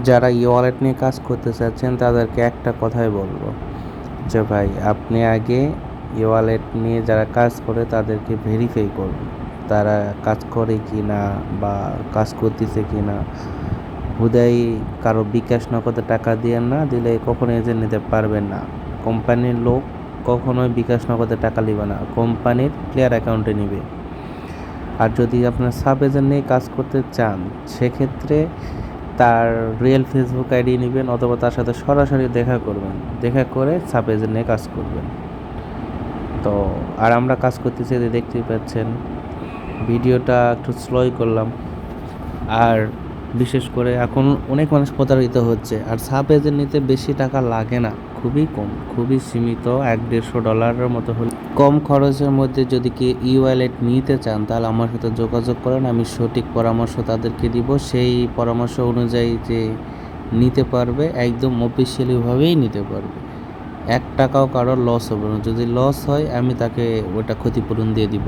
যারা ই ওয়ালেট নিয়ে কাজ করতে চাচ্ছেন তাদেরকে একটা কথাই বলবো যে ভাই আপনি আগে ই ওয়ালেট নিয়ে যারা কাজ করে তাদেরকে ভেরিফাই করুন তারা কাজ করে কি না বা কাজ করতেছে কি না। হুদাই কারো বিকাশ নগদে টাকা দিয়ে না দিলে কখনো এজেন্ট নিতে পারবেন না। কোম্পানির লোক কখনোই বিকাশ নগদে টাকা নেবে না, কোম্পানির ক্লিয়ার অ্যাকাউন্টে নেবে। আর যদি আপনার সাব এজেন্ট নিয়ে কাজ করতে চান সেক্ষেত্রে তার রিয়েল ফেসবুক আইডি নেবেন অথবা তার সাথে সরাসরি দেখা করবেন, দেখা করে সাব এজেন্ট নিয়ে কাজ করবেন। তো আর আমরা কাজ করতেছি দেখতেই পাচ্ছেন, ভিডিওটা একটু স্লোই করলাম। আর বিশেষ করে এখন অনেক মানুষ প্রতারিত হচ্ছে। আর সাব এজেন্ট নিতে বেশি টাকা লাগে না, খুবই কম, খুবই সীমিত, $100-150 মতো হলে। কম খরচের মধ্যে যদি কি ই ওয়ালেট নিতে চান তাহলে আমার সাথে যোগাযোগ করেন, আমি সঠিক পরামর্শ তাদেরকে দিব। সেই পরামর্শ অনুযায়ী যে নিতে পারবে একদম অফিসিয়ালিভাবেই নিতে পারবে, $1 কারোর লস হবে না। যদি লস হয় আমি তাকে ওটা ক্ষতিপূরণ দিয়ে দিব।